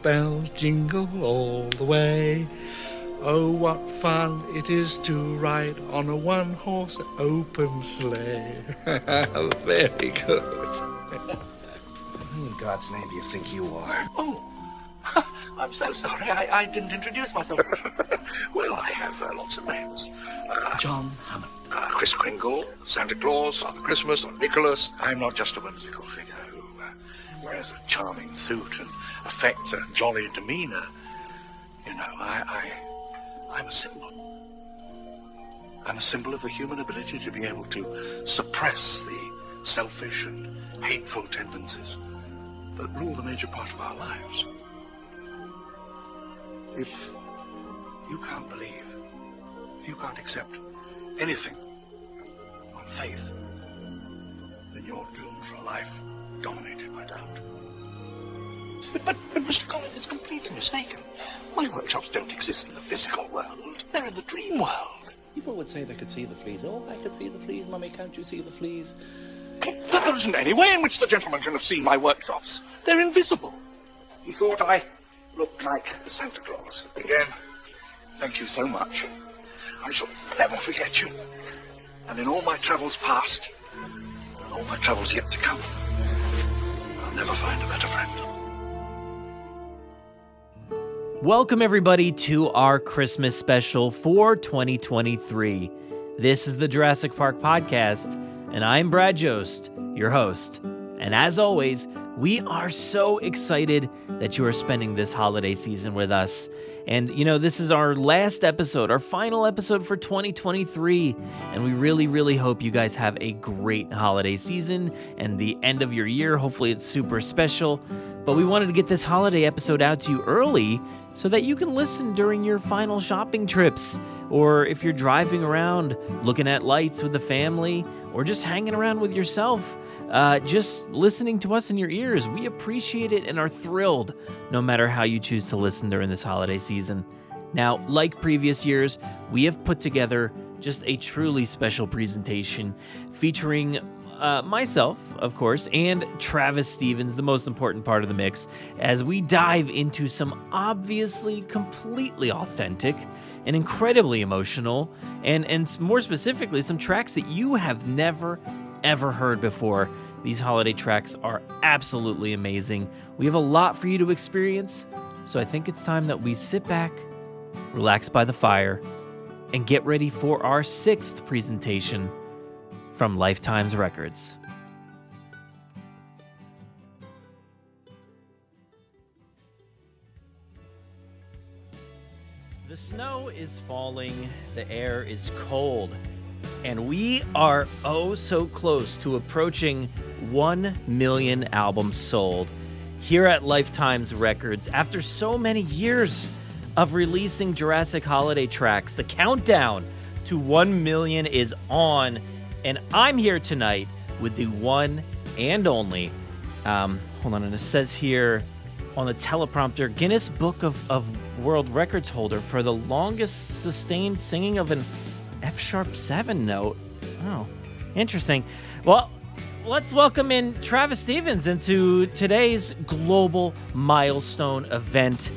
bells, jingle all the way. Oh, what fun it is to ride on a one-horse open sleigh. Very good. Who in God's name do you think you are? Oh, I'm so sorry. I didn't introduce myself. Well, I have lots of names. John Hammond. Kris Kringle, Santa Claus, Father Christmas, or Nicholas. I'm not just a whimsical figure who wears a charming suit and affects a jolly demeanor. You know, I'm a symbol. I'm a symbol of the human ability to be able to suppress the selfish and hateful tendencies that rule the major part of our lives. If you can't believe, if you can't accept anything on faith, then you're doomed for a life dominated by doubt. But Mr. Collins is completely mistaken. My workshops don't exist in the physical world. They're in the dream world. People would say they could see the fleas. Oh, I could see the fleas. Mummy, can't you see the fleas? There isn't any way in which the gentleman can have seen my workshops. They're invisible. He thought I looked like Santa Claus. Again, thank you so much. I shall never forget you. And in all my travels past, and all my travels yet to come, I'll never find a better friend. Welcome, everybody, to our Christmas special for 2023. This is the Jurassic Park Podcast, and I'm Brad Jost, your host. And as always, we are so excited that you are spending this holiday season with us. And, you know, this is our last episode, our final episode for 2023. And we really, really hope you guys have a great holiday season and the end of your year. Hopefully it's super special. But we wanted to get this holiday episode out to you early so that you can listen during your final shopping trips, or if you're driving around looking at lights with the family, or just hanging around with yourself, just listening to us in your ears. We appreciate it and are thrilled no matter how you choose to listen during this holiday season. Now, like previous years, we have put together just a truly special presentation featuring myself, of course, and Travis Stevens, the most important part of the mix, as we dive into some obviously completely authentic and incredibly emotional, and more specifically, some tracks that you have never, ever heard before. These holiday tracks are absolutely amazing. We have a lot for you to experience, so I think it's time that we sit back, relax by the fire, and get ready for our 6th presentation from LIFE TIMEZ RECORDS. The snow is falling, the air is cold, and we are oh so close to approaching 1 million albums sold here at LIFE TIMEZ RECORDS. After so many years of releasing Jurassic Holiday tracks, the countdown to 1 million is on. And I'm here tonight with the one and only, hold on, and it says here on the teleprompter, Guinness Book of World Records holder for the longest sustained singing of an F-sharp 7 note. Oh, interesting. Well, let's welcome in Travis Stevens into today's global milestone event.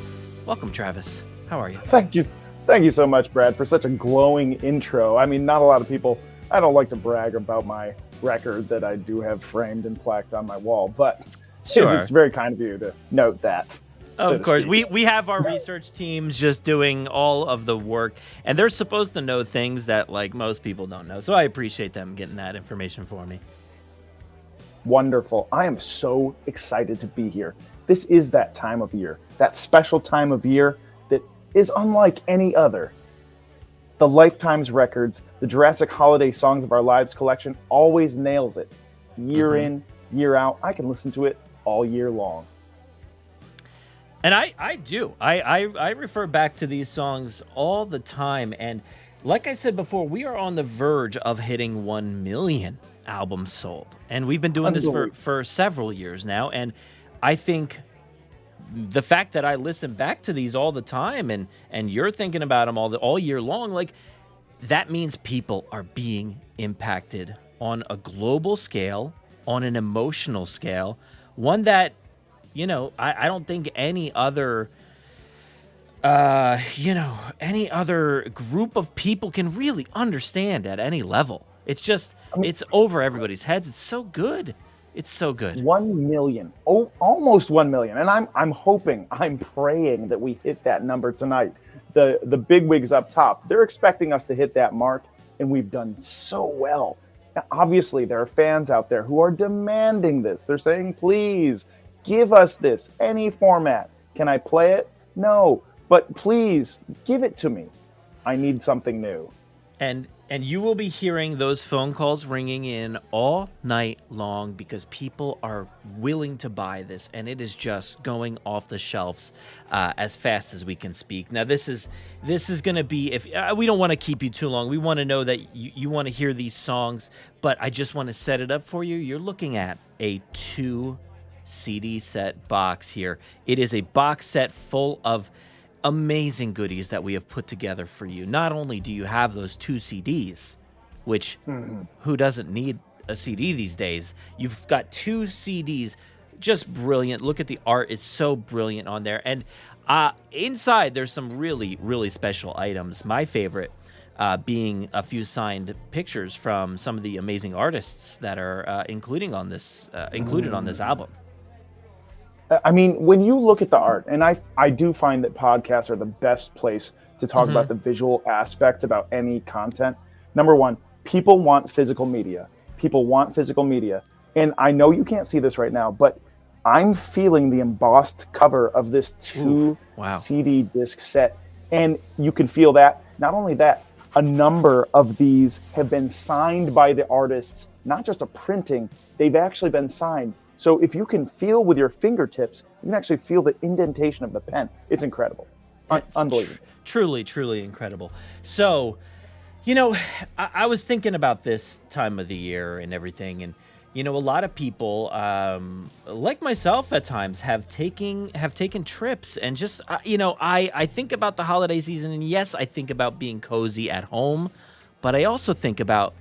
Welcome, Travis. How are you? Thank you so much, Brad, for such a glowing intro. I mean, not a lot of people... I don't like to brag about my record that I do have framed and plaqued on my wall, but sure, it's very kind of you to note that. Of course, we have our research teams just doing all of the work, and they're supposed to know things that like most people don't know. So I appreciate them getting that information for me. Wonderful. I am so excited to be here. This is that time of year, that special time of year that is unlike any other. The LIFE TIMEZ RECORDS, the Jurassic Holiday Songs of Our Lives collection always nails it. Year in, year out. I can listen to it all year long. And I do. I refer back to these songs all the time. And like I said before, we are on the verge of hitting 1 million albums sold. And we've been doing this for several years now. And I think the fact that I listen back to these all the time and you're thinking about them all year long, like that means people are being impacted on a global scale, on an emotional scale, one that I don't think any other any other group of people can really understand at any level. It's just, it's over everybody's heads. It's so good. It's so good. 1 million, almost 1 million. And I'm hoping, I'm praying that we hit that number tonight. The bigwigs up top, they're expecting us to hit that mark, and we've done so well. Now, obviously, there are fans out there who are demanding this. They're saying, please, give us this, any format. Can I play it? No, but please, give it to me. I need something new. And you will be hearing those phone calls ringing in all night long because people are willing to buy this, and it is just going off the shelves as fast as we can speak. Now, this is going to be, if we don't want to keep you too long. We want to know that you want to hear these songs, but I just want to set it up for you. You're looking at a 2 CD set box here. It is a box set full of amazing goodies that we have put together for you. Not only do you have those 2 CDs, which who doesn't need a CD these days? You've got 2 CDs, just brilliant. Look at the art. It's so brilliant on there. And inside, there's some really, really special items. My favorite being a few signed pictures from some of the amazing artists that are included on this album. I mean, when you look at the art, and I do find that podcasts are the best place to talk about the visual aspects about any content. Number one, people want physical media. People want physical media. And I know you can't see this right now, but I'm feeling the embossed cover of this 2 CD disc set. And you can feel that. Not only that, a number of these have been signed by the artists, not just a printing, they've actually been signed. So if you can feel with your fingertips, you can actually feel the indentation of the pen. It's incredible. Unbelievable. Truly, truly incredible. So, I was thinking about this time of the year and everything. And, a lot of people, like myself at times, have taken trips. And just, I think about the holiday season. And yes, I think about being cozy at home. But I also think about,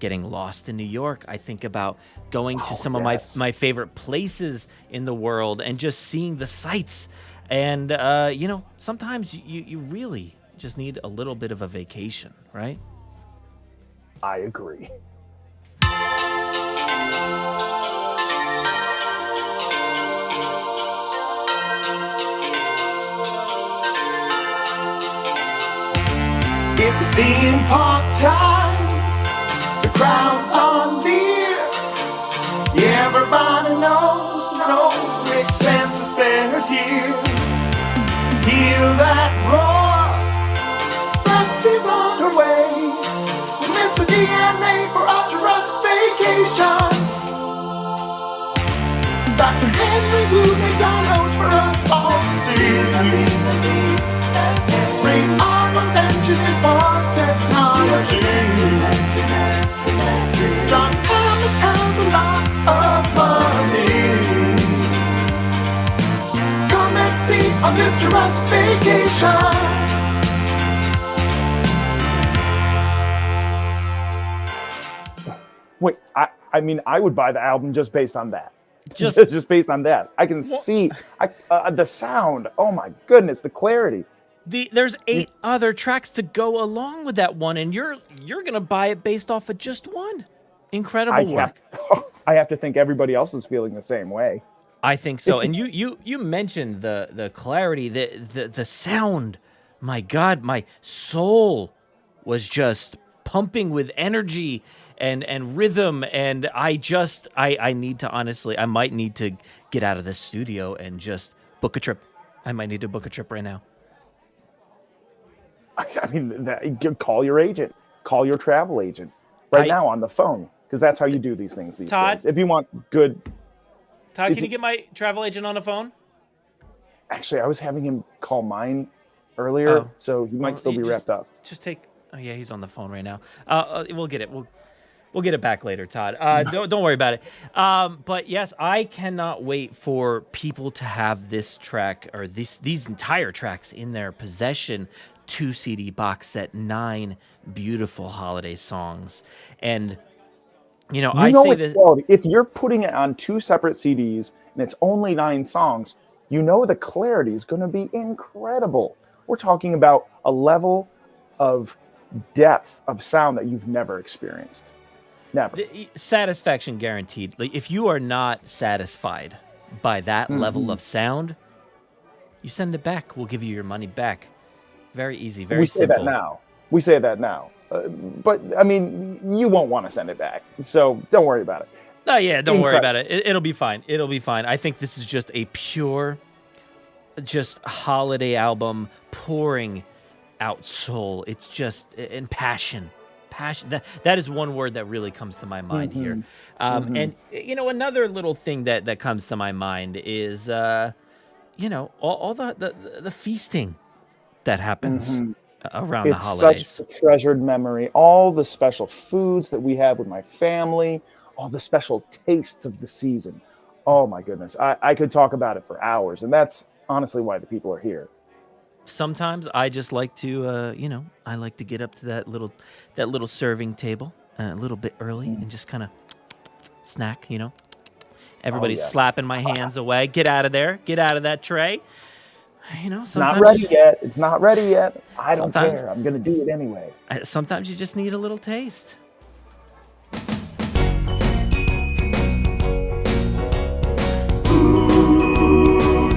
getting lost in New York. I think about going to some of my favorite places in the world and just seeing the sights. And, sometimes you really just need a little bit of a vacation, right? I agree. It's theme park time. The crowd's on near. Everybody knows no expense is spared here. Hear that roar, Lexi's on her way. Mr. DNA for a Jurassic vacation. Dr. Henry Wood McDonald's for us all to see. Ray Arnold engineers park technology. John Hammond has a lot of money. Come and see on this Jurassic vacation. Wait, I mean, I would buy the album just based on that. Just based on that. I can see the sound. Oh my goodness, the clarity. There's 8 other tracks to go along with that one, and you're gonna buy it based off of just one. Incredible work. I have to think everybody else is feeling the same way. I think so. And you mentioned the clarity, the sound. My God, my soul was just pumping with energy and rhythm, and I need to, honestly, I might need to get out of this studio and just book a trip. I might need to book a trip right now. I mean, call your agent, call your travel agent now on the phone, because that's how you do these things these days. If you want good... Todd, can you get my travel agent on the phone? Actually, I was having him call mine earlier, so he might still be wrapped up. Just take... Oh, yeah, he's on the phone right now. We'll get it. We'll get it back later, Todd. Don't worry about it. But yes, I cannot wait for people to have this track, or these entire tracks in their possession. 2 CD box set, 9 beautiful holiday songs. And I say this, if you're putting it on 2 separate CDs and it's only 9 songs, you know the clarity is going to be incredible. We're talking about a level of depth of sound that you've never experienced. Never. Satisfaction guaranteed. Like, if you are not satisfied by that level of sound, you send it back. We'll give you your money back. Very easy, very simple. We say that now. But, I mean, you won't want to send it back. So don't worry about it. Oh, yeah, don't worry about it. It'll be fine. It'll be fine. I think this is just a pure, just holiday album pouring out soul. It's just in passion. Passion. That is one word that really comes to my mind here. And, you know, another little thing that comes to my mind is, you know, all the feasting that happens around the holidays. It's such a treasured memory. All the special foods that we have with my family, all the special tastes of the season. Oh, my goodness. I could talk about it for hours, and that's honestly why the people are here. Sometimes I just like to, you know, I like to get up to that little serving table a little bit early and just kind of snack, you know. Everybody's slapping my hands away. Get out of there. Get out of that tray. You know, sometimes not ready yet. It's not ready yet. I don't care. I'm going to do it anyway. Sometimes you just need a little taste.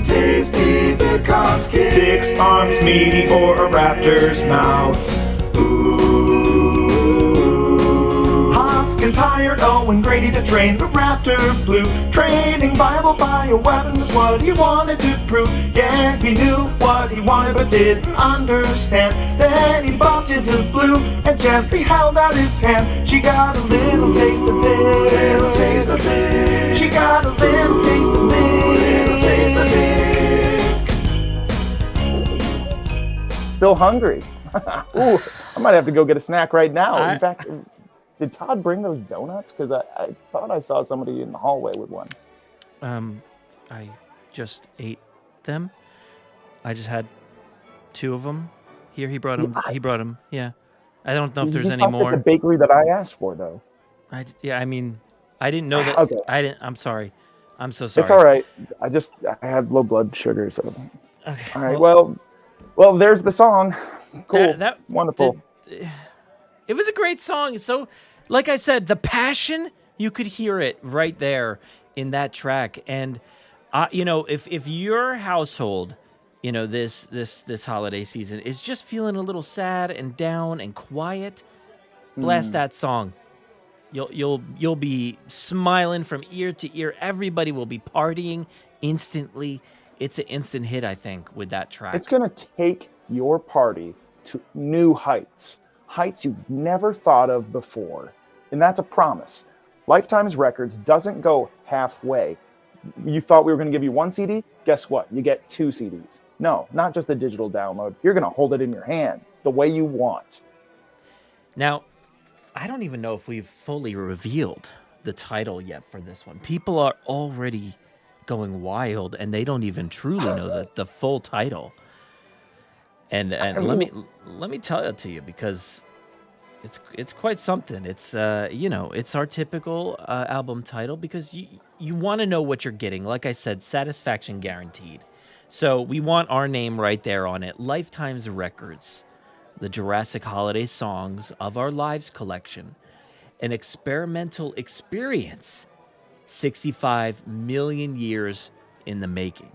Tasty Vicoskins. Dick's arms meaty for a raptor's mouth. Ooh. Hoskins hired Owen Grady to train the raptor blue. Training viable bioweapons is what he wanted to prove. Yeah, he knew what he wanted but didn't understand. Then he bumped into Blue and gently held out his hand. She got a little taste of it. Little taste of it. She got a little taste of it. Little taste of it. Still hungry. Ooh, I might have to go get a snack right now. In fact, did Todd bring those donuts? Because I thought I saw somebody in the hallway with one. I just ate them. I just had 2 of them. Here, he brought them. He brought them. Yeah. I don't know if there's any more. The bakery that I asked for, though. I mean, I didn't know that. Okay. I'm sorry. I'm so sorry. It's all right. I have low blood sugar, so. Okay. All right. Well, there's the song. Cool. Wonderful. It was a great song. So, like I said, the passion, you could hear it right there in that track. And, you know, if your household, you know, this holiday season is just feeling a little sad and down and quiet, blast that song. You'll be smiling from ear to ear. Everybody will be partying instantly. It's an instant hit, I think, with that track. It's going to take your party to new heights you've never thought of before. And that's a promise. Life Time's Records doesn't go halfway. You thought we were going to give you 1 CD? Guess what? You get 2 CDs. No, not just a digital download. You're going to hold it in your hand the way you want. Now, I don't even know if we've fully revealed the title yet for this one. People are already going wild, and they don't even truly know the full title. And let me tell it to you, because it's quite something. It's you know, it's our typical album title, because you want to know what you're getting. Like I said, satisfaction guaranteed. So we want our name right there on it. Life Time's Records, the Jurassic Holiday Songs of Our Lives collection, an experimental experience, 65 million years in the making.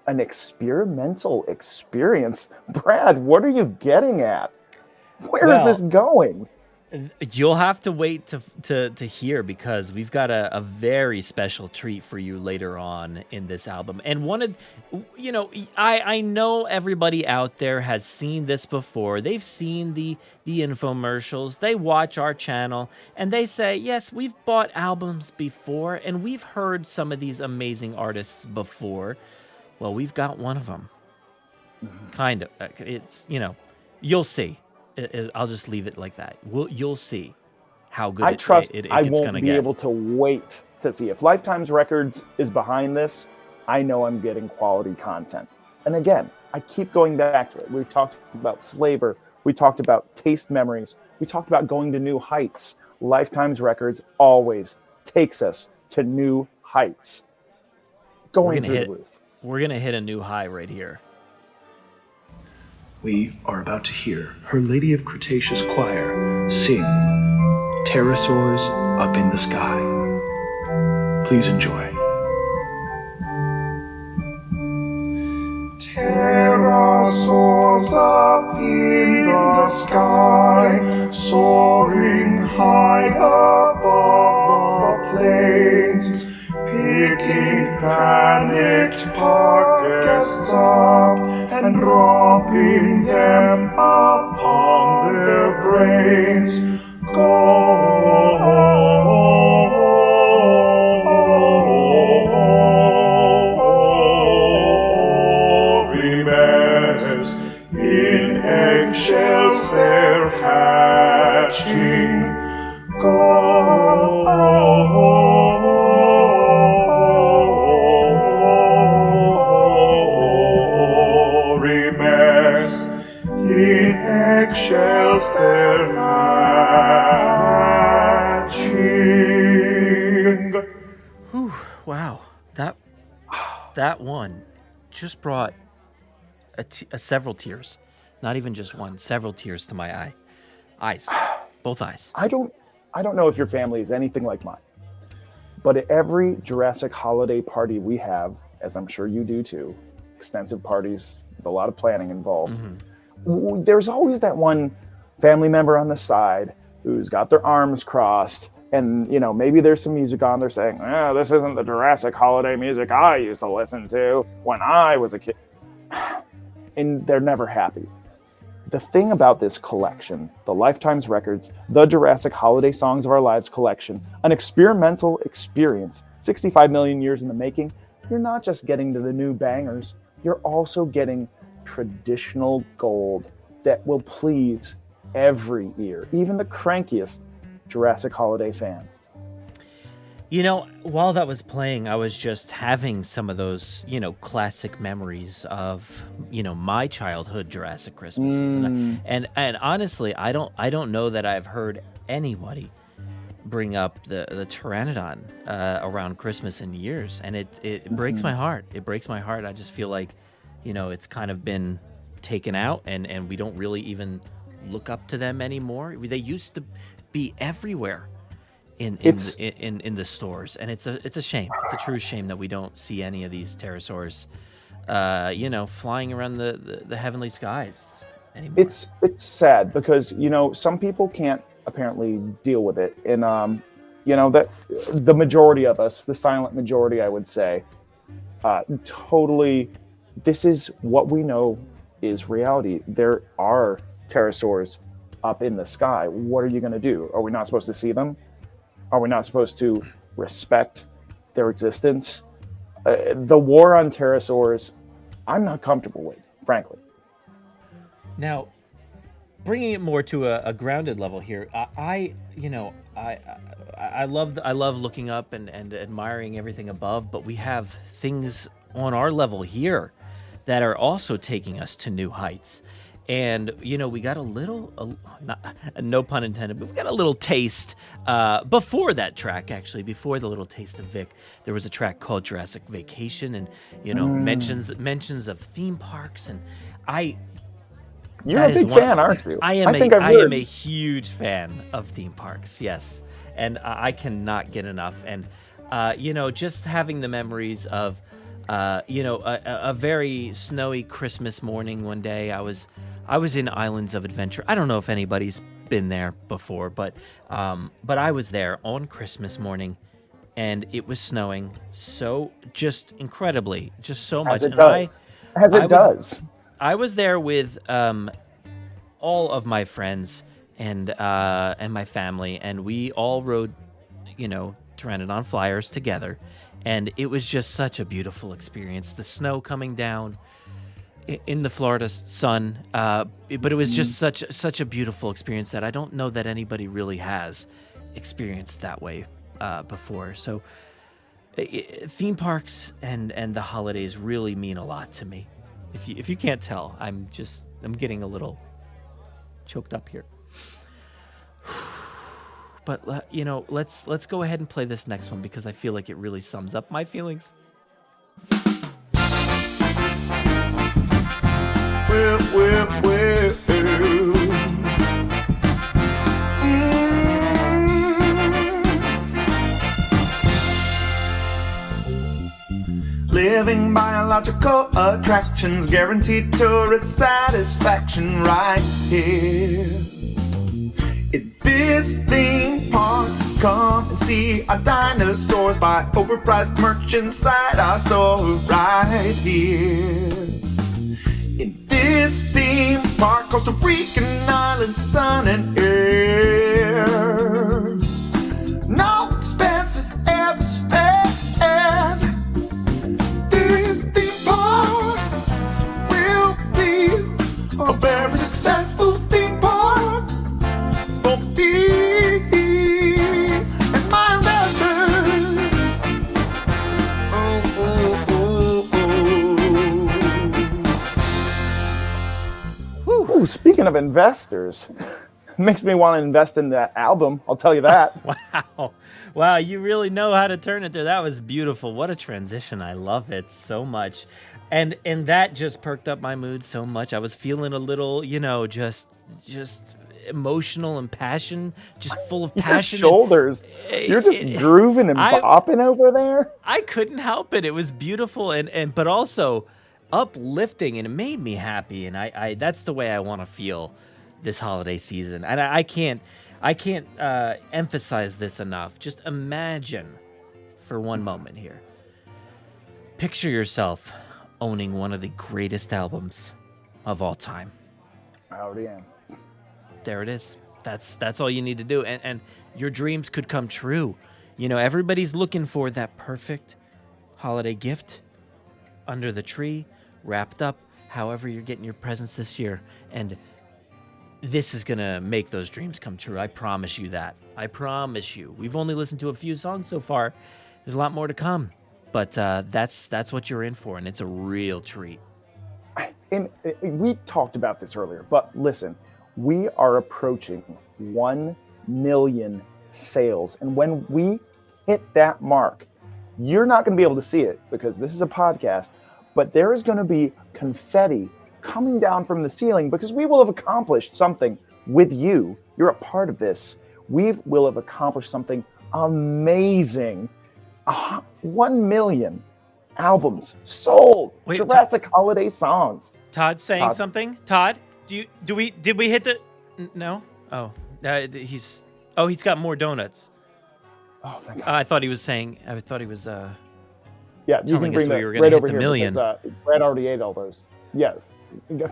An experimental experience? Brad, what are you getting at? Where is this going? You'll have to wait to hear, because we've got a very special treat for you later on in this album. And one of, you know, I know everybody out there has seen this before. They've seen the infomercials. They watch our channel and they say, yes, we've bought albums before and we've heard some of these amazing artists before. Well, we've got one of them. Kind of. It's, you know, you'll see. I'll just leave it like that. You'll see how good I trust it I gets won't gonna be get. able to wait to see. If Life Time's Records is behind this, I know I'm getting quality content. And again, I keep going back to it. We talked about flavor. We talked about taste memories. We talked about going to new heights. Life Time's Records always takes us to new heights. going through the roof. We're gonna hit a new high right here. We are about to hear Her Lady of Cretaceous Choir sing Pterosaurs Up in the Sky. Please enjoy. Pterosaurs up in the sky, soaring high above the plains, picking panicked park guests up and dropping them upon their brains. Gory bears in eggshells they're hatching. Gory bears in eggshells they're hatching. Whew, wow, that one just brought several tears. Not even just one, several tears to my eyes, both eyes. I don't know if your family is anything like mine, but at every Jurassic Holiday party we have, as I'm sure you do too, extensive parties with a lot of planning involved, there's always that one family member on the side who's got their arms crossed, and maybe there's some music on. They're saying, this isn't the Jurassic Holiday music I used to listen to when I was a kid. And they're never happy. The thing about this collection, the LIFE TIMEZ Records, the Jurassic Holiday Songs of Our Lives collection, an experimental experience, 65 million years in the making, you're not just getting to the new bangers, you're also getting traditional gold that will please every ear, even the crankiest Jurassic Holiday fan. While that was playing, I was just having some of those, classic memories of, my childhood Jurassic Christmases. And honestly, I don't know that I've heard anybody bring up the Pteranodon around Christmas in years. And it breaks my heart. It breaks my heart. I just feel like, it's kind of been taken out and we don't really even look up to them anymore. They used to be everywhere. In the stores, and it's a shame. It's a true shame that we don't see any of these pterosaurs, flying around the heavenly skies anymore. It's sad because some people can't apparently deal with it, and that the majority of us, the silent majority, I would say, totally. This is what we know is reality. There are pterosaurs up in the sky. What are you going to do? Are we not supposed to see them? Are we not supposed to respect their existence? The war on pterosaurs, I'm not comfortable with, frankly. Now, bringing it more to a grounded level here, I love looking up and admiring everything above, but we have things on our level here that are also taking us to new heights. And, we got a little, no pun intended, but we got a little taste before that track, actually, before the little taste of Vic. There was a track called Jurassic Vacation and, mentions of theme parks. And You're a big fan, aren't you? I am a huge fan of theme parks, yes. And I cannot get enough. And, just having the memories of, a very snowy Christmas morning one day. I was in Islands of Adventure. I don't know if anybody's been there before, but I was there on Christmas morning, and it was snowing so just incredibly, just so much. As it does. I was there with all of my friends and my family, and we all rode, Pteranodon Flyers together, and it was just such a beautiful experience. The snow coming down in the Florida sun, but it was just such a beautiful experience that I don't know that anybody really has experienced that way before. So theme parks and the holidays really mean a lot to me. If you can't tell, I'm getting a little choked up here. But let's go ahead and play this next one because I feel like it really sums up my feelings. Living biological attractions, guaranteed tourist satisfaction right here. In this theme park, come and see our dinosaurs, buy overpriced merch inside our store right here. In this theme park, Costa Rican island, sun and air. No expenses ever spared. This theme park will be a very successful theme park for me and my investors. Ooh, speaking of investors, makes me want to invest in that album. I'll tell you that. Wow, you really know how to turn it there. That was beautiful. What a transition. I love it so much. And that just perked up my mood so much. I was feeling a little, just emotional and passion, just full of passion. Your shoulders. You're just grooving and bopping over there. I couldn't help it. It was beautiful but also uplifting, and it made me happy. And I that's the way I want to feel this holiday season. And I can't emphasize this enough. Just imagine for one moment here. Picture yourself owning one of the greatest albums of all time. I already am. There it is. That's all you need to do. And your dreams could come true. Everybody's looking for that perfect holiday gift under the tree, wrapped up, however you're getting your presents this year. And this is going to make those dreams come true. I promise you that. I promise you. We've only listened to a few songs so far. There's a lot more to come. But that's what you're in for, and it's a real treat. And we talked about this earlier, but listen, we are approaching 1 million sales. And when we hit that mark, you're not going to be able to see it because this is a podcast, but there is going to be confetti coming down from the ceiling because we will have accomplished something with you. You're a part of this. We will have accomplished something amazing. 1 million albums sold. Wait, Jurassic Holiday songs. Todd's saying something. Todd, did we hit the? No. Oh, he's got more donuts. Oh, thank God. I thought he was saying. I thought he was. Yeah, you can telling us bring we were that going right to hit over the here million. because Brad already ate all those. Yeah,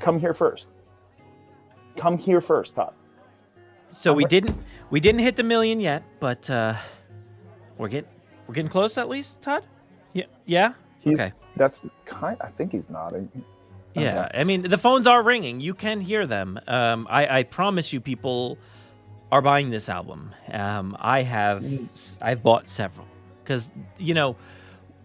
come here first. Come here first, Todd. So we didn't hit the million yet, but we're getting close at least, Todd. Yeah. Okay. I think he's nodding. Yeah, I mean the phones are ringing. You can hear them. I promise you, people are buying this album. I've bought several because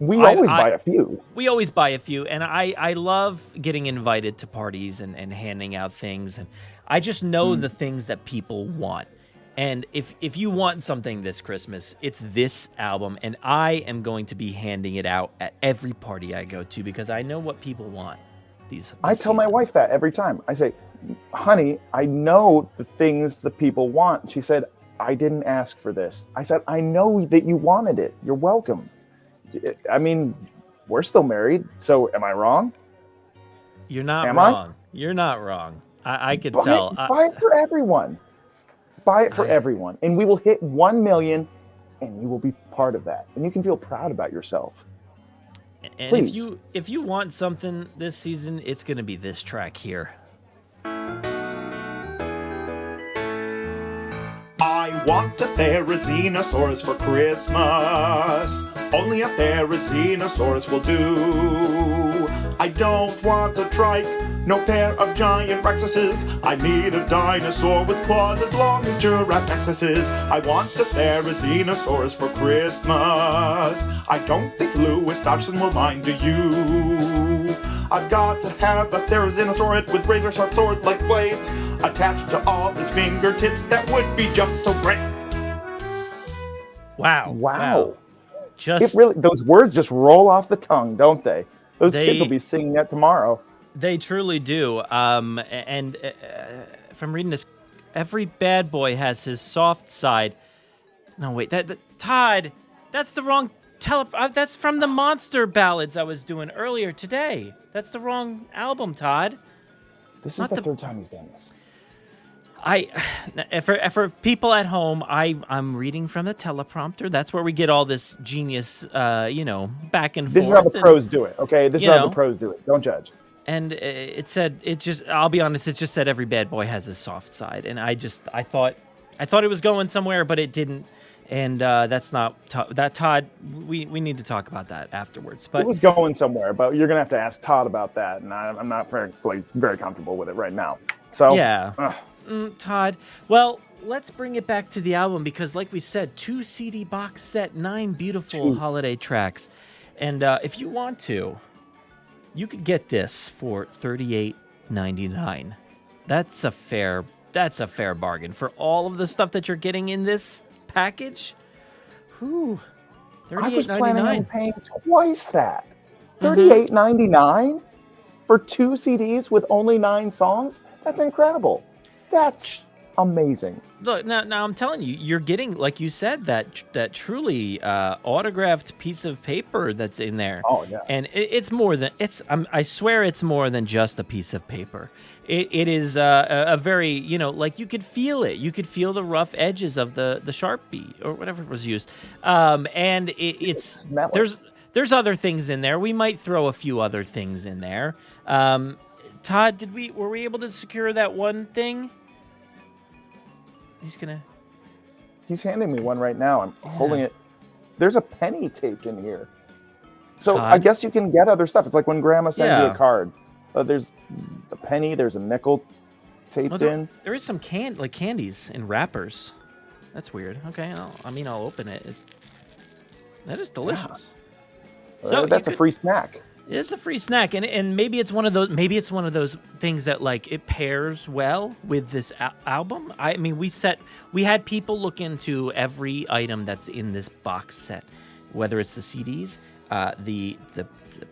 we always buy a few. We always buy a few, and I love getting invited to parties and handing out things, and I just know the things that people want. And if you want something this Christmas, it's this album, and I am going to be handing it out at every party I go to because I know what people want. I tell my wife that every time. I say, honey, I know the things that people want. She said, I didn't ask for this. I said, I know that you wanted it. You're welcome. I mean, we're still married, so am I wrong? You're not wrong. You're not wrong. I could tell. Buy it for everyone. Buy it for everyone. And we will hit 1 million, and you will be part of that. And you can feel proud about yourself. And Please. if you want something this season, it's going to be this track here. I want a Therizinosaurus for Christmas. Only a Therizinosaurus will do. I don't want a trike, no pair of giant Rexuses. I need a dinosaur with claws as long as Giraffexes. I want a Therizinosaurus for Christmas. I don't think Louis Dodgson will mind, do you? I've got to have a Therizinosaur with razor-sharp sword-like blades attached to all its fingertips. That would be just so great. Wow. those words just roll off the tongue, don't they? Those kids will be singing that tomorrow. They truly do. And if I'm reading this, every bad boy has his soft side. No, wait, Todd, that's the wrong that's from the Monster Ballads I was doing earlier today. That's the wrong album, Todd. This is the third time he's done this. For people at home, I'm reading from the teleprompter. That's where we get all this genius, back and forth. This is how the pros do it, okay? This is how the pros do it. Don't judge. And I'll be honest, it just said every bad boy has his soft side. And I thought it was going somewhere, but it didn't. And that's not that, Todd. We need to talk about that afterwards. But it was going somewhere, but you're gonna have to ask Todd about that, and I'm not very comfortable with it right now. So yeah, Todd. Well, let's bring it back to the album because, like we said, 2 CD box set, 9 beautiful holiday tracks, and if you want to, you could get this for $38.99. That's a fair bargain for all of the stuff that you're getting in this package. Whew. I was planning on paying twice that. $38.99 for 2 CDs with only 9 songs? That's incredible. That's amazing. Look, now I'm telling you, you're getting, like you said, that truly autographed piece of paper that's in there. Oh yeah. And it's more than I swear it's more than just a piece of paper. It is a very, like you could feel it. You could feel the rough edges of the Sharpie or whatever was used. And it's there's other things in there. We might throw a few other things in there. Todd, were we able to secure that one thing? He's handing me one right now. I'm holding it. There's a penny taped in here. So Todd? I guess you can get other stuff. It's like when Grandma sends you a card. There's a penny. There's a nickel taped in. There is some candies in wrappers. That's weird. Okay, I'll open it. That is delicious. Yeah. So that's a free snack. It's a free snack, and maybe it's one of those. Maybe it's one of those things that like it pairs well with this album. I mean, we had people look into every item that's in this box set, whether it's the CDs, the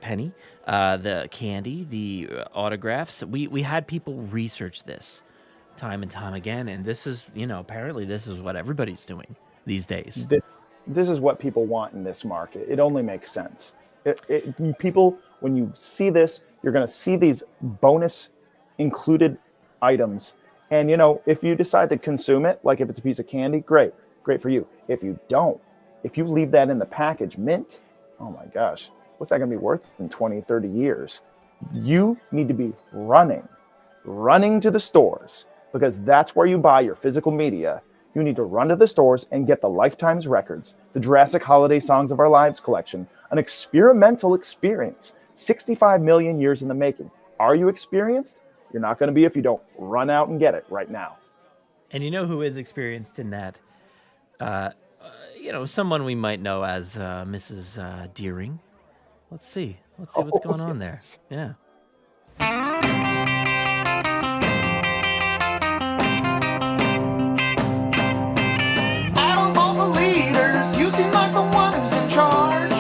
penny, the candy, the autographs. We had people research this time and time again, and this is apparently this is what everybody's doing these days. This is what people want in this market. It only makes sense. People, when you see this, you're going to see these bonus included items. And, if you decide to consume it, like if it's a piece of candy, great for you. If you don't, if you leave that in the package mint, oh my gosh, what's that going to be worth in 20, 30 years? You need to be running to the stores because that's where you buy your physical media. You need to run to the stores and get the LIFE TIMEZ Records, the Jurassic Holiday Songs of Our Lives collection, an experimental experience, 65 million years in the making. Are you experienced? You're not going to be if you don't run out and get it right now. And you know who is experienced in that? Someone we might know as Mrs. Deering. Let's see what's going on there. Yeah. You seem like the one who's in charge.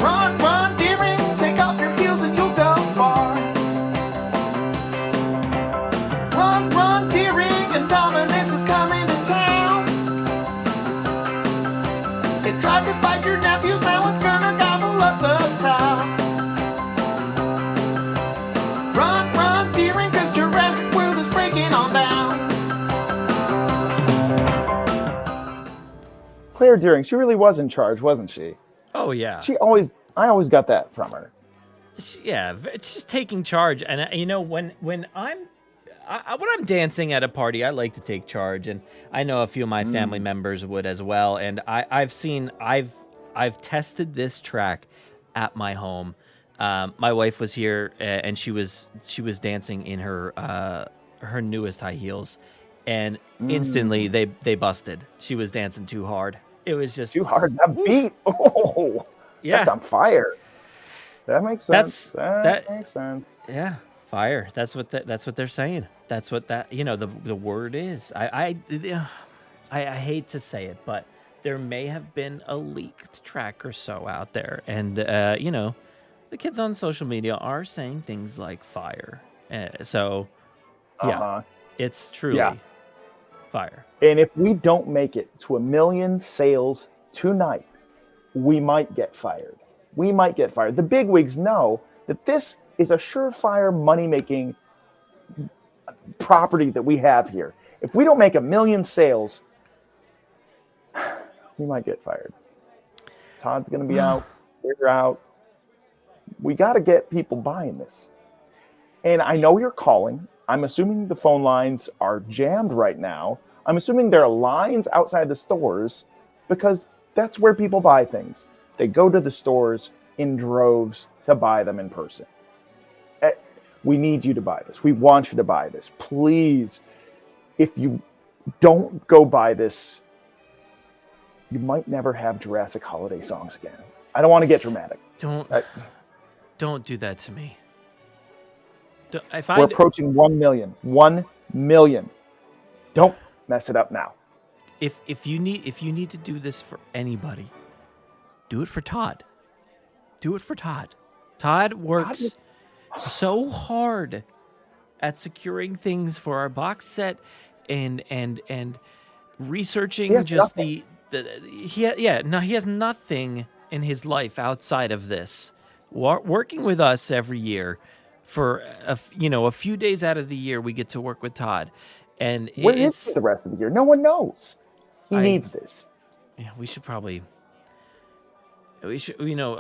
Run, Deering, take off your heels and you'll go far. Run, Deering, and Dominus is coming to town. It tried to bite your nephews, now it's gonna gobble up the crowds. Run, Deering, cause Jurassic World is breaking on down. Claire Deering, she really was in charge, wasn't she? Oh yeah. I always got that from her. Yeah, it's just taking charge, and when I'm dancing at a party, I like to take charge, and I know a few of my family members would as well. And I've tested this track at my home. My wife was here, and she was dancing in her newest high heels, and instantly they busted. She was dancing too hard. It was just too hard. That beat. Oh, yeah, that's on fire. That makes sense. That makes sense. Yeah, fire. That's what they're saying. That's what the word is. I hate to say it, but there may have been a leaked track or so out there. And, you know, the kids on social media are saying things like fire. So, yeah, it's truly fire. And if we don't make it to 1 million sales tonight, we might get fired. We might get fired. The bigwigs know that this is a surefire money-making property that we have here. If we don't make 1 million sales, we might get fired. Todd's going to be out. We're out. We got to get people buying this. And I know you're calling. I'm assuming the phone lines are jammed right now. I'm assuming there are lines outside the stores because that's where people buy things. They go to the stores in droves to buy them in person. We need you to buy this. We want you to buy this. Please, if you don't go buy this, you might never have Jurassic Holiday songs again. I don't want to get dramatic. Don't do that to me. We're approaching 1 million. 1 million. Don't mess it up now. If you need to do this for anybody, do it for Todd. Do it for Todd. Todd works so hard at securing things for our box set and researching just nothing. He has nothing in his life outside of this. Working with us every year for a few days out of the year, we get to work with Todd. And where is the rest of the year? No one knows. He needs this. Yeah, we should.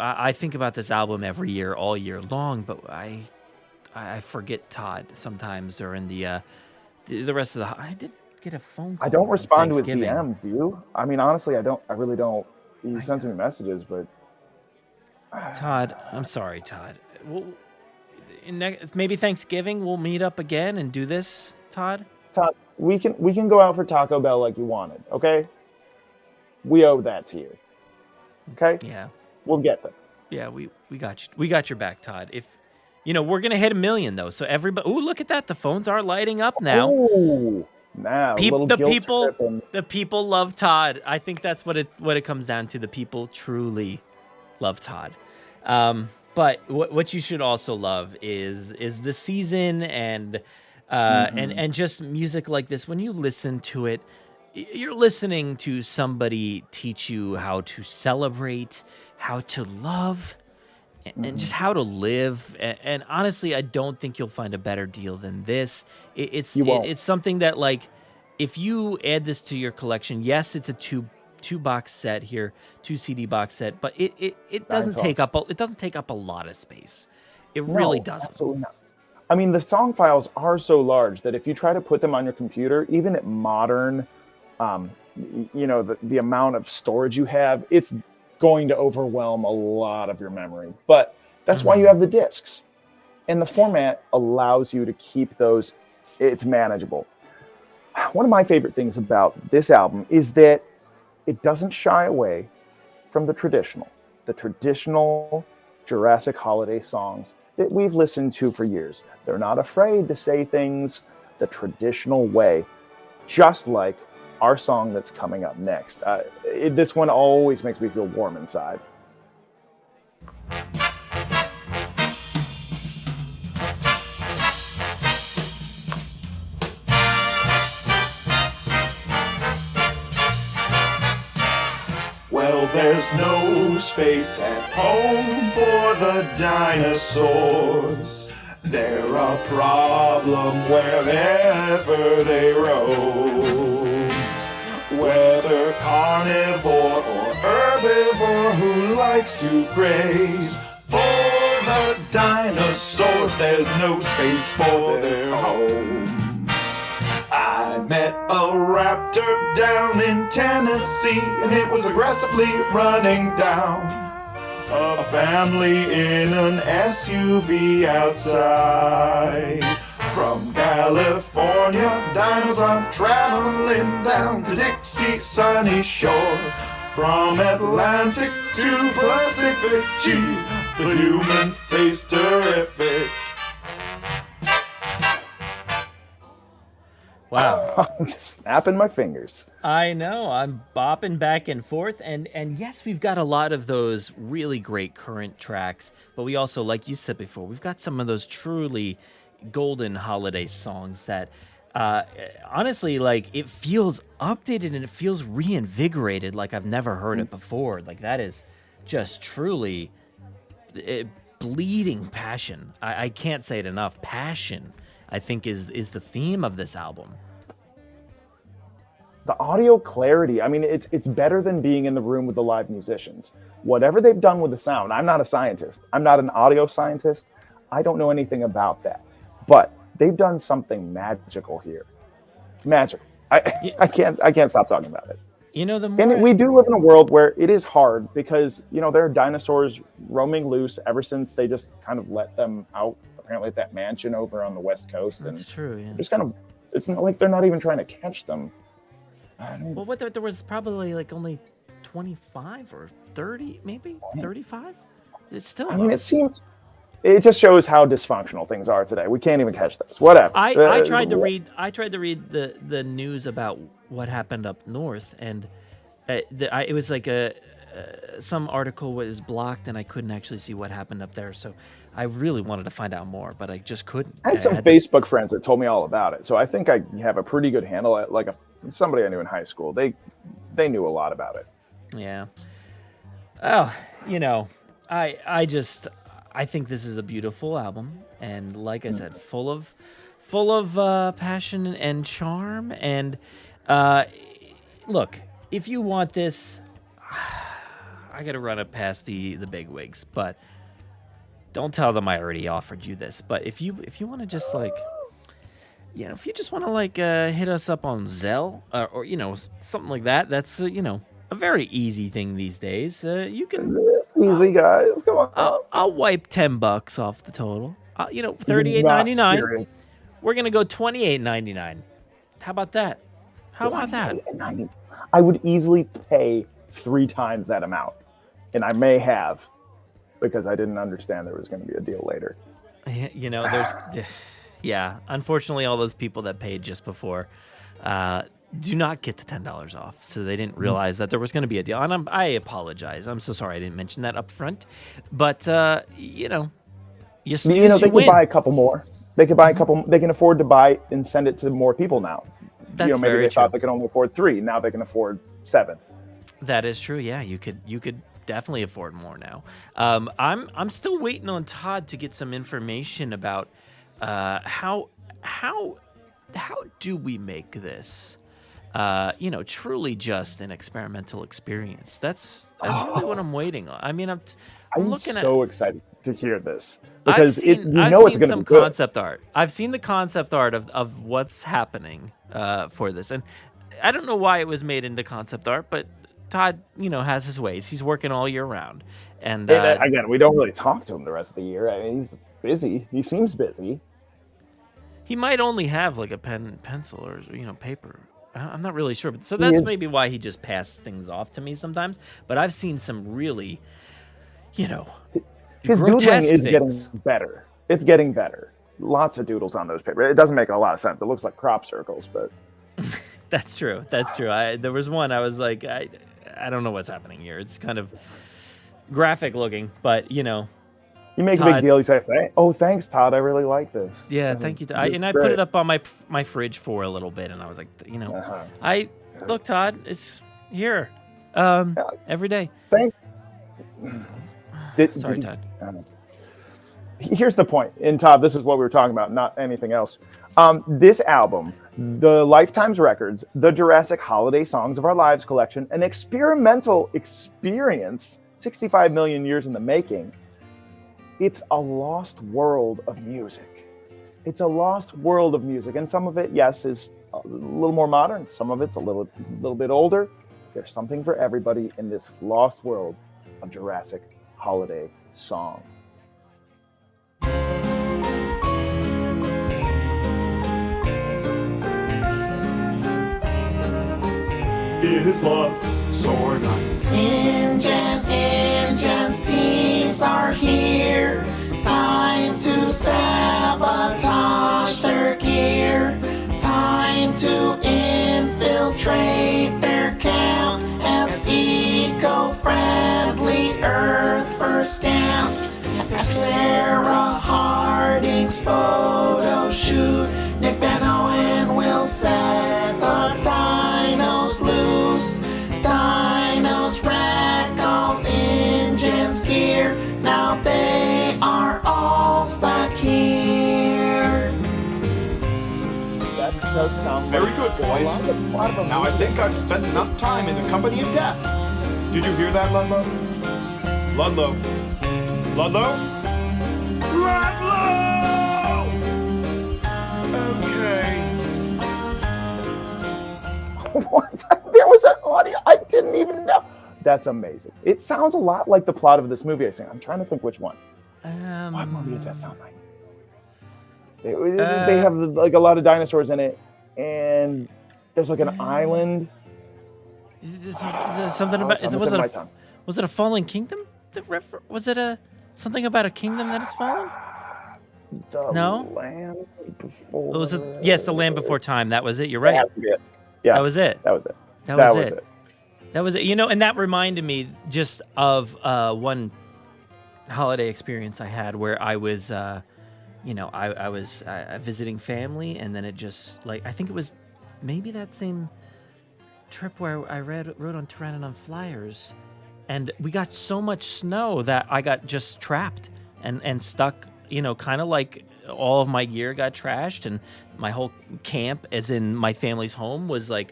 I think about this album every year, all year long, but I forget Todd sometimes during the rest of the. I did get a phone call. I don't respond with DMs. Do you? I mean, honestly, I don't. I really don't. He sends me messages, but. Todd, I'm sorry, Todd. Maybe Thanksgiving we'll meet up again and do this, Todd. Todd, we can go out for Taco Bell like you wanted, okay? We owe that to you. Okay? Yeah. We'll get them. Yeah, we got you. We got your back, Todd. If we're gonna hit 1 million though, so everybody. Ooh, look at that! The phones are lighting up now. Ooh, now the people love Todd. I think that's what it comes down to. The people truly love Todd. But what you should also love is the season and just music like this. When you listen to it, you're listening to somebody teach you how to celebrate, how to love, and just how to live. And honestly, I don't think you'll find a better deal than this. It's something that, like, if you add this to your collection, yes, it's a two box set here, 2 CD box set, but it doesn't take up a lot of space. It really doesn't. Absolutely not. I mean, the song files are so large that if you try to put them on your computer, even at modern, the amount of storage you have, it's going to overwhelm a lot of your memory. But that's why you have the discs, and the format allows you to keep those. It's manageable. One of my favorite things about this album is that it doesn't shy away from the traditional Jurassic Holiday songs that we've listened to for years. They're not afraid to say things the traditional way, just like our song that's coming up next. This one always makes me feel warm inside. Well, there's no space at home for the dinosaurs. They're a problem wherever they roam. Whether carnivore or herbivore who likes to graze, for the dinosaurs there's no space for their home. I met a raptor down in Tennessee, and it was aggressively running down a family in an SUV outside. From California, dinos are traveling down to Dixie sunny shore. From Atlantic to Pacific, gee, the humans taste terrific. Wow. I'm just snapping my fingers. I know. I'm bopping back and forth. And yes, we've got a lot of those really great current tracks. But we also, like you said before, we've got some of those truly golden holiday songs that honestly, like, it feels updated and it feels reinvigorated like I've never heard it before. Like, that is just truly bleeding passion. I can't say it enough. Passion, I think, is the theme of this album. The audio clarity, I mean, it's better than being in the room with the live musicians. Whatever they've done with the sound, I'm not a scientist. I'm not an audio scientist. I don't know anything about that. But they've done something magical here. Magical. I can't stop talking about it. You know, And we do live in a world where it is hard because, you know, there are dinosaurs roaming loose ever since they just kind of let them out, apparently at that mansion over on the West Coast. That's true, yeah. Just kind of, it's not like they're not even trying to catch them. Well, there was probably like only 25 or 30, maybe 35. It's still. I mean, it just shows how dysfunctional things are today. We can't even catch this. Whatever. I tried to read the news about what happened up north, and it was like some article was blocked, and I couldn't actually see what happened up there. So I really wanted to find out more, but I just couldn't. I had some Facebook friends that told me all about it, so I think I have a pretty good handle at somebody I knew in high school. They knew a lot about it. Yeah. Oh, you know, I think this is a beautiful album, and like I said, full of passion and charm. And look, if you want this, I got to run it past the bigwigs, but don't tell them I already offered you this. But if you want to just like, you know, if you just want to like hit us up on Zelle or you know, something like that, that's you know, a very easy thing these days. You can. It's easy, guys. Come on. I'll wipe $10 off the total. You know, $38.99. We're gonna go $28.99. How about that? How about that? I would easily pay 3 times that amount, and I may have, because I didn't understand there was going to be a deal later. You know, there's, yeah. Unfortunately, all those people that paid just before do not get the $10 off, so they didn't realize that there was going to be a deal. And I apologize. I'm so sorry I didn't mention that up front. But you know, they could buy a couple more. They could buy a couple. They can afford to buy and send it to more people now. That's maybe very they true. thought they could only afford 3. Now they can afford 7. That is true. Yeah, you could definitely afford more now. I'm still waiting on Todd to get some information about how do we make this you know, truly just an experimental experience. That's really what I'm waiting on. I mean, I'm looking so excited to hear this I've because seen it's going to be some good. concept art. I've seen the concept art of what's happening for this, and I don't know why it was made into concept art, but Todd, you know, has his ways. He's working all year round, and again, we don't really talk to him the rest of the year. I mean, he's busy. He seems busy. He might only have like a pen and pencil or, you know, paper. I'm not really sure, but so that's maybe why he just passes things off to me sometimes. But I've seen some really, you know, his grotesque doodling is things. getting better. It's getting better. Lots of doodles on those papers. It doesn't make a lot of sense. It looks like crop circles, but That's true. That's true. There was one I was like, I don't know what's happening here. It's kind of graphic looking, but you know. you make a big deal. You say, thanks, Todd. I really like this. Yeah, thank you. I put it up on my fridge for a little bit, and I was like, you know, look, Todd, it's here every day. Thanks. Sorry, Todd. Here's the point. And Todd, this is what we were talking about, not anything else. This album, the LIFE TIMEZ Records, the Jurassic Holiday Songs of Our Lives collection, an experimental experience, 65 million years in the making. It's a lost world of music. It's a lost world of music. And some of it, yes, is a little more modern. Some of it's a little bit older. There's something for everybody in this lost world of Jurassic Holiday song. Is love sword like engines, teams are here. Time to sabotage their gear. Time to After Sarah Harding's photo shoot, Nick Van Owen will set the dinos loose. Dinos wreck all engines gear. Now they are all stuck here. That does sound Very like good, boys. a lot of Now I think I've spent enough time in the company of death. Did you hear that, Ludlow? Ludlow? Ludlow? Ludlow! Okay. What? There was an audio. I didn't even know. That's amazing. It sounds a lot like the plot of this movie I think. I'm trying to think which one. What movie does that sound like? They have like a lot of dinosaurs in it, and there's like an island. Is it something about? Was it a fallen kingdom? Was it something about a kingdom that is fallen? No. Land before. Was it? Yes, the Land Before Time. That was it. You're right. Yeah, that was it. That was it. That was it. That was it. You know, and that reminded me just of one holiday experience I had where I was, I was visiting family, and then it just I think it was maybe that same trip where I rode on Tyrannon Flyers, and we got so much snow that I got just trapped and stuck. Kind of like all of my gear got trashed, and my whole camp, as in my family's home, was I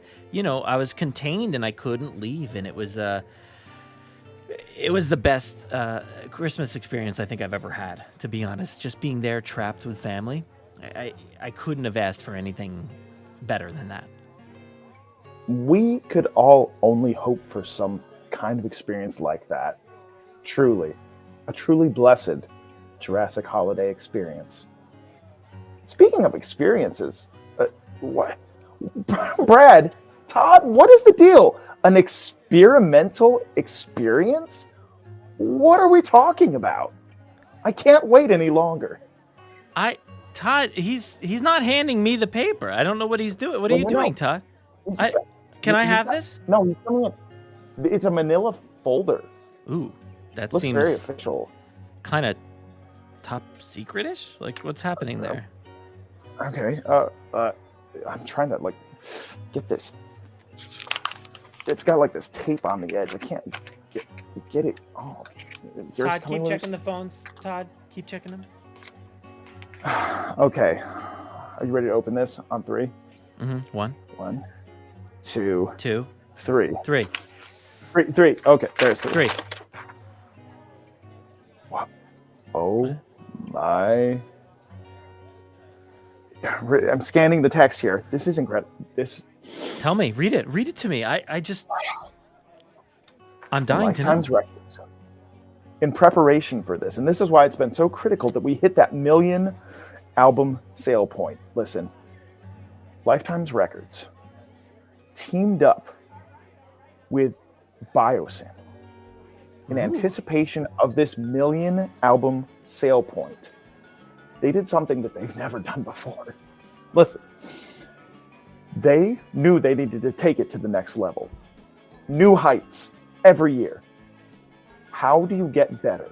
was contained and I couldn't leave, and it was the best Christmas experience I think I've ever had, to be honest. Just being there trapped with family, I couldn't have asked for anything better than that. We could all only hope for some kind of experience like that. Truly, a truly blessed Jurassic Holiday experience. Speaking of experiences, what? Brad, Todd, what is the deal? An experimental experience? What are we talking about? I can't wait any longer. Todd, he's not handing me the paper. I don't know what he's doing. What are you doing, Todd? Can I have this? No, he's coming up. It's a manila folder. Ooh, that Looks seems very official. kind of top secret-ish. What's happening there? Okay. I'm trying to get this. It's got this tape on the edge. I can't get it. Oh, Todd, keep checking the phones. Todd, keep checking them. Okay. Are you ready to open this on 3? Mm-hmm. 1, 2, 2, 3. 3. 3. Okay, there's 3. Wow. Oh my. I'm scanning the text here. This is incredible. Tell me, read it. Read it to me. I'm dying to know. Lifetime's records. In preparation for this, and this is why it's been so critical that we hit that 1 million album sale point. Listen, Lifetime's Records teamed up with Biosyn in anticipation of this 1 million album sale point. They did something that they've never done before. Listen, they knew they needed to take it to the next level. New heights every year. How do you get better?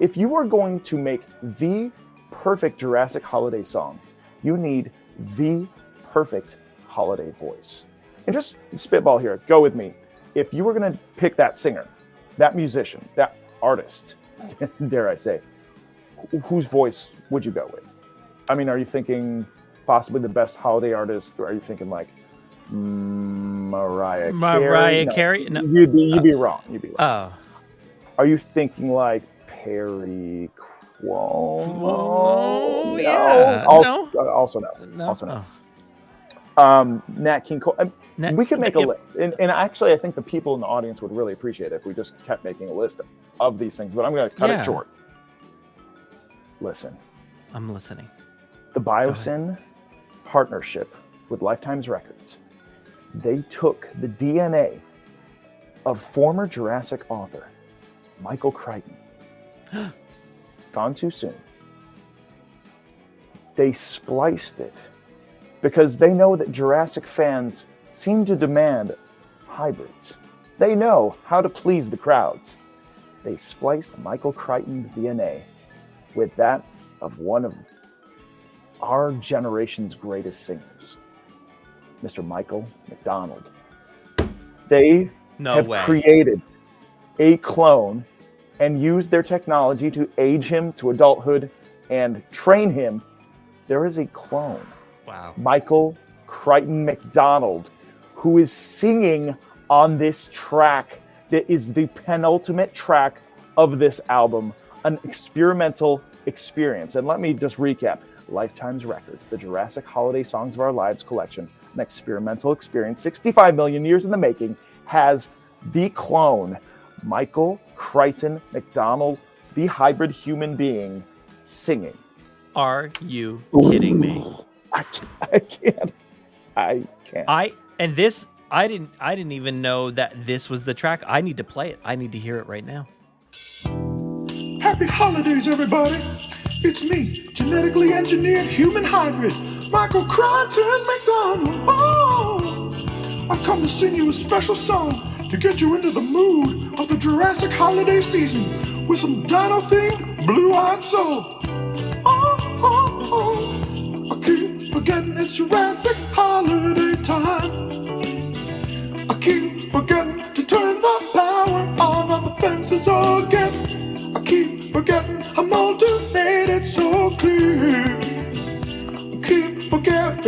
If you are going to make the perfect Jurassic Holiday song, you need the perfect holiday voice. And just spitball here, go with me. If you were going to pick that singer, that musician, that artist, dare I say, whose voice would you go with? I mean, are you thinking possibly the best holiday artist, or are you thinking Mariah Carey? No. You'd be wrong. Oh. Are you thinking Perry Cuomo? Yeah. Also no. Nat King Cole. We could make a list. And actually, I think the people in the audience would really appreciate it if we just kept making a list of these things. But I'm going to cut it short. Listen. I'm listening. The Biosyn partnership with Lifetime's Records, they took the DNA of former Jurassic author Michael Crichton, gone too soon. They spliced it because they know that Jurassic fans seem to demand hybrids. They know how to please the crowds. they spliced Michael Crichton's DNA with that of one of our generation's greatest singers, Mr. Michael McDonald. They have created a clone and used their technology to age him to adulthood and train him. There is a clone, Michael Crichton McDonald, who is singing on this track that is the penultimate track of this album, an experimental experience. And let me just recap. LIFE TIMEZ RECORDS, the Jurassic Holiday Songs of Our Lives collection, an experimental experience, 65 million years in the making, has the clone, Michael Crichton McDonald, the hybrid human being, singing. Are you kidding me? I can't. I didn't even know that this was the track. I need to play it. I need to hear it right now. Happy holidays, everybody. It's me, genetically engineered human hybrid, Michael Crichton McDonald. Oh, I come to sing you a special song to get you into the mood of the Jurassic Holiday season with some dino-themed blue-eyed soul. I keep forgetting it's Jurassic Holiday time. I keep forgetting to turn the power on the fences again. I keep forgetting how molten made it so clear. I keep forgetting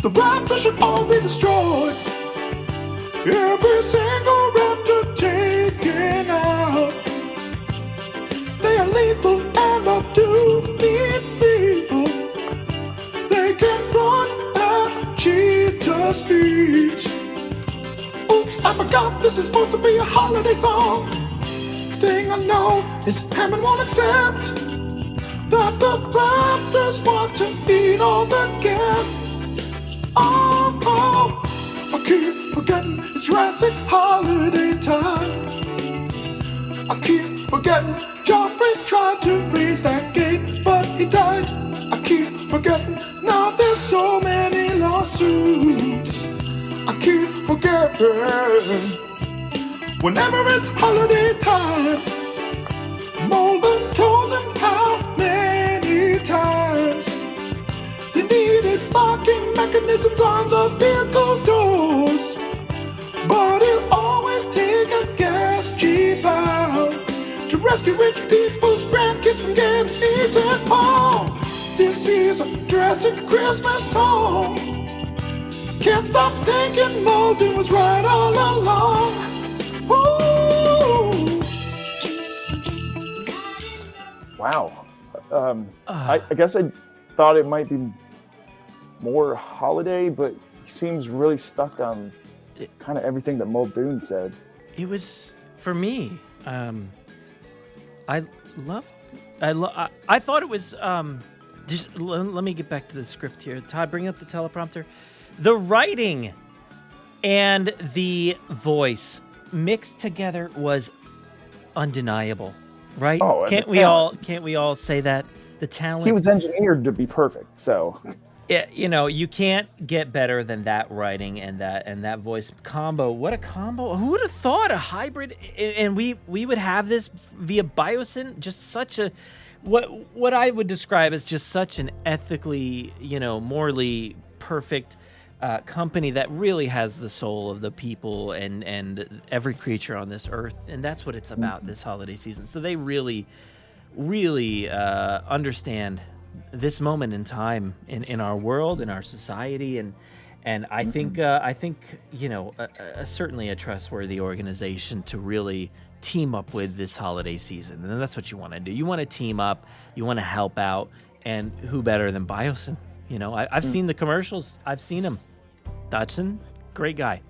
the raptors should all be destroyed. Every single raptor taken out. They are lethal and are doomed lethal. They can run at cheetah speeds. Oops, I forgot this is supposed to be a holiday song. Thing I know is Hammond won't accept that the raptors want to eat all the gas. Oh, I keep forgetting it's Jurassic Holiday time. I keep forgetting Joffrey tried to raise that gate, but he died. I keep forgetting now there's so many lawsuits. I keep forgetting whenever it's holiday time. Mulder told them how many times they needed locking mechanisms on the vehicle doors, but it'll always take a gas jeep out to rescue rich people's grandkids from getting eaten. Oh, this is a Jurassic Christmas song. Can't stop thinking Mulder was right all along. Ooh. Wow. I guess I thought it might be more holiday, but he seems really stuck on kind of everything that Muldoon said. It was, for me, I thought it was, let me get back to the script here. Todd, bring up the teleprompter. The writing and the voice mixed together was undeniable, right? Oh, can't we all say that? The talent. He was engineered to be perfect, so. Yeah, you can't get better than that writing and that voice combo. What a combo! Who would have thought a hybrid? And we would have this via Biosyn. Just such a what I would describe as just such an ethically, morally perfect company that really has the soul of the people and every creature on this earth. And that's what it's about this holiday season. So they really, really understand this moment in time in our world, in our society, and I think certainly a trustworthy organization to really team up with this holiday season. And that's what you want to do. You want to team up, you want to help out, and who better than Biosyn? I've seen the commercials, I've seen him. Dodson, great guy.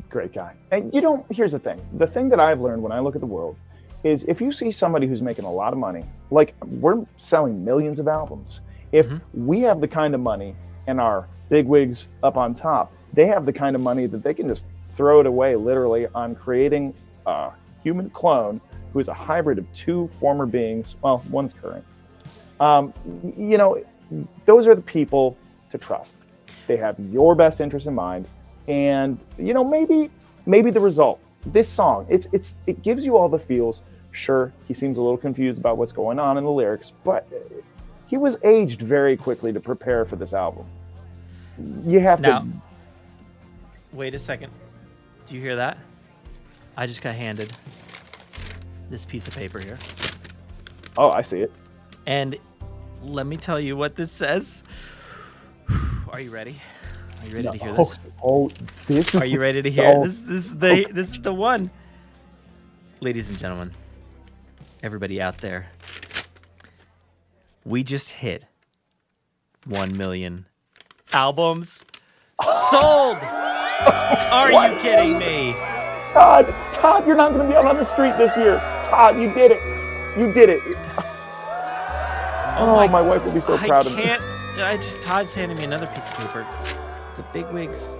Great guy. And here's the thing that I've learned when I look at the world is if you see somebody who's making a lot of money, like we're selling millions of albums, if we have the kind of money and our bigwigs up on top, they have the kind of money that they can just throw it away literally on creating a human clone who is a hybrid of two former beings. Well, one's current. Those are the people to trust. They have your best interest in mind, and maybe the result this song, it gives you all the feels. Sure, he seems a little confused about what's going on in the lyrics, but he was aged very quickly to prepare for this album. You have Now, to. wait a second. Do you hear that? I just got handed this piece of paper here. Oh, I see it. And let me tell you what this says. Are you ready? Are you ready to hear this? Oh, this is. Are you ready to hear oh, this? This is the one. Ladies and gentlemen, everybody out there, we just hit 1 million albums sold. Are you kidding me? Todd, you're not going to be out on the street this year. Todd, you did it. You did it. Oh, my wife will be so proud of me. Todd's handing me another piece of paper. The bigwigs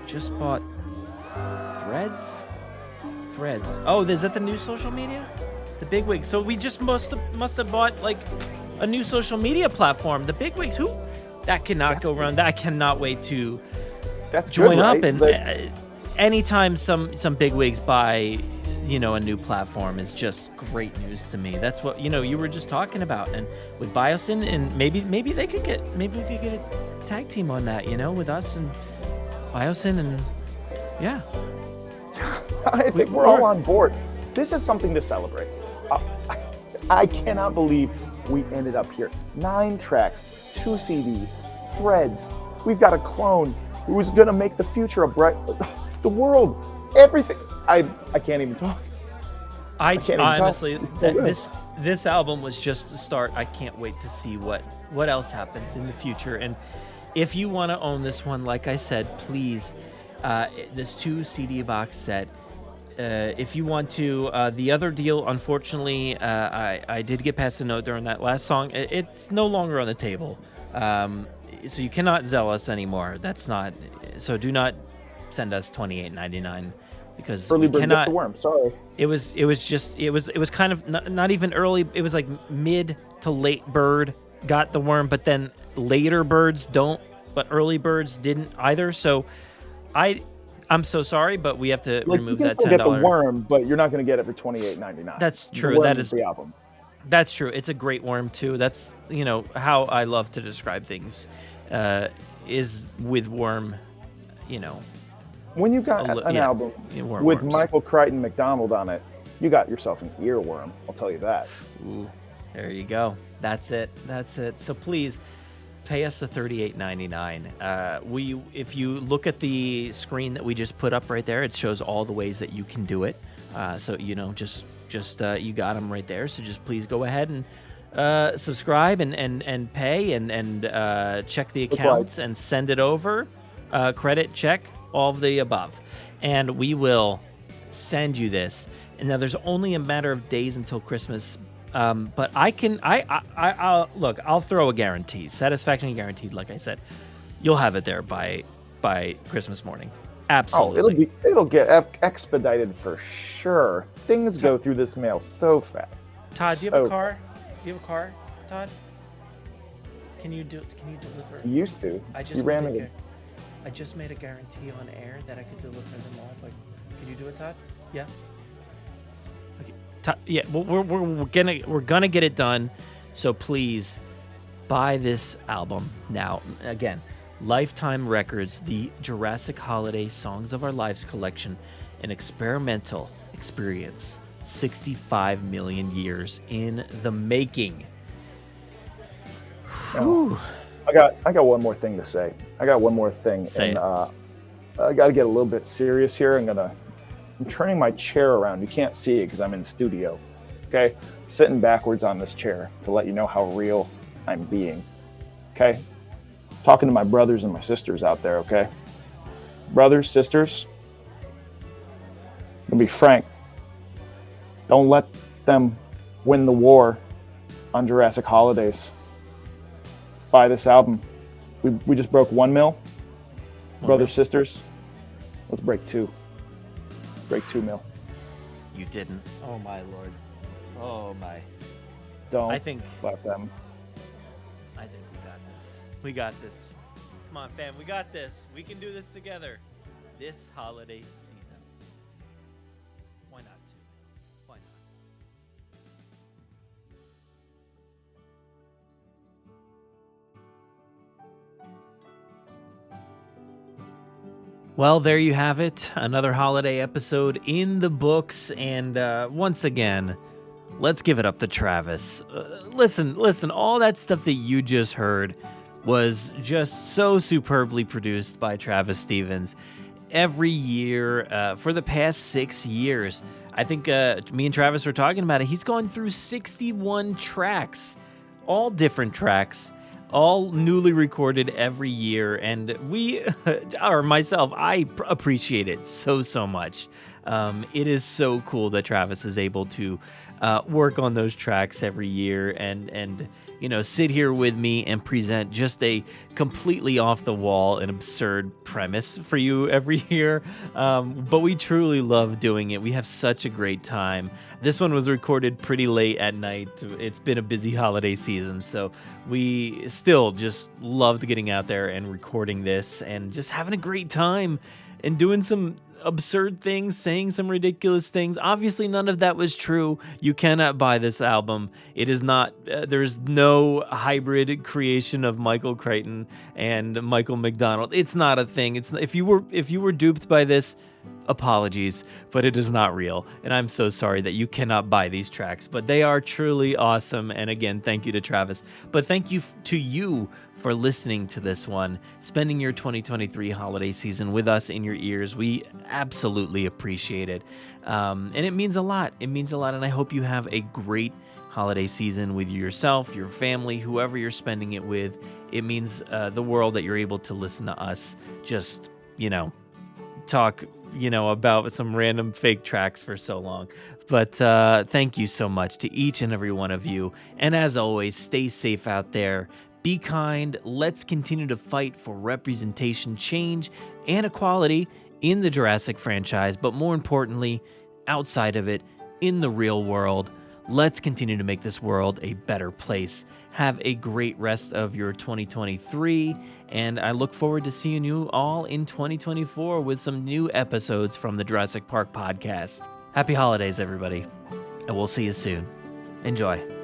just bought Threads. Oh, is that the new social media? The bigwigs. So we just must have bought like a new social media platform. The bigwigs. Who? That cannot go wrong. I cannot wait to join up. And anytime some bigwigs buy, a new platform is just great news to me. That's what you were just talking about. And with Biosyn, and maybe we could get a tag team on that. With us and Biosyn, and yeah. I think we're all on board. This is something to celebrate. I cannot believe we ended up here. 9 tracks, 2 CDs, Threads. We've got a clone who's going to make the future a bright... The world, everything. I can't even talk. I can't honestly, this album was just the start. I can't wait to see what else happens in the future. And if you want to own this one, like I said, please... this 2 CD box set. If you want to, the other deal, unfortunately, I did get past a note during that last song. It's no longer on the table, so you cannot Zelle us anymore. That's not. So do not send us $28.99 because early bird cannot. Get the worm. Sorry. It was kind of not even early. It was like mid to late bird got the worm, but then later birds don't. But early birds didn't either. So. I'm so sorry, but we have to remove that $10. You can still get the worm, but you're not going to get it for $28.99. That's true. That is the album. That's true. It's a great worm too. That's how I love to describe things. Is with worm, When you got an album with Michael Crichton McDonald on it, you got yourself an earworm. I'll tell you that. Ooh, there you go. That's it. So please. Pay us the $38.99. If you look at the screen that we just put up right there, it shows all the ways that you can do it. So just you got them right there. So just please go ahead and subscribe and pay and check the accounts and send it over. Credit check, all of the above, and we will send you this. And now there's only a matter of days until Christmas. But I'll throw a guarantee, satisfaction guaranteed. Like I said, you'll have it there by Christmas morning. Absolutely. Oh, it'll get expedited for sure. Things go through this mail so fast. Todd, do you have a car? Do you have a car, Todd? Can you deliver? You used to. I just made a guarantee on air that I could deliver them all. But can you do it, Todd? Yeah. Yeah, well, we're gonna get it done, so please buy this album now. Again, Lifetime Records, the Jurassic Holiday Songs of Our Lives collection, an experimental experience, 65 million years in the making. I got one more thing to say. I got one more thing, I got to get a little bit serious here. I'm turning my chair around. You can't see it because I'm in studio. Okay? I'm sitting backwards on this chair to let you know how real I'm being. Okay? Talking to my brothers and my sisters out there, okay? Brothers, sisters, I'm going to be frank. Don't let them win the war on Jurassic Holidays. Buy this album. We just broke 1 mil. Brothers, sisters, let's break 2. Break 2 mil. You didn't. Oh my lord. Oh my. Don't let them. I think we got this. Come on, fam. We got this. We can do this together. This holiday season. Well, there you have it. Another holiday episode in the books. And once again, let's give it up to Travis. Listen, all that stuff that you just heard was just so superbly produced by Travis Stevens. Every year, for the past 6 years, I think me and Travis were talking about it. He's gone through 61 tracks, all different tracks, all newly recorded every year. And we, or myself, I appreciate it so much. It is so cool that Travis is able to work on those tracks every year and sit here with me and present just a completely off the wall and absurd premise for you every year. But we truly love doing it. We have such a great time. This one was recorded pretty late at night. It's been a busy holiday season, so we still just loved getting out there and recording this and just having a great time and doing some absurd things, saying some ridiculous things. Obviously, none of that was true. You cannot buy this album. It is not, there's no hybrid creation of Michael Crichton and Michael McDonald. It's not a thing. If you were duped by this, apologies, but it is not real. And I'm so sorry that you cannot buy these tracks, but they are truly awesome. And again, thank you to Travis, but thank you to you for listening to this one, spending your 2023 holiday season with us in your ears. We absolutely appreciate it. And it means a lot. It means a lot. And I hope you have a great holiday season with yourself, your family, whoever you're spending it with. It means the world that you're able to listen to us just, talk, about some random fake tracks for so long. But thank you so much to each and every one of you. And as always, stay safe out there. Be kind. Let's continue to fight for representation, change, and equality in the Jurassic franchise, but more importantly, outside of it, in the real world. Let's continue to make this world a better place. Have a great rest of your 2023, and I look forward to seeing you all in 2024 with some new episodes from the Jurassic Park Podcast. Happy holidays, everybody, and we'll see you soon. Enjoy.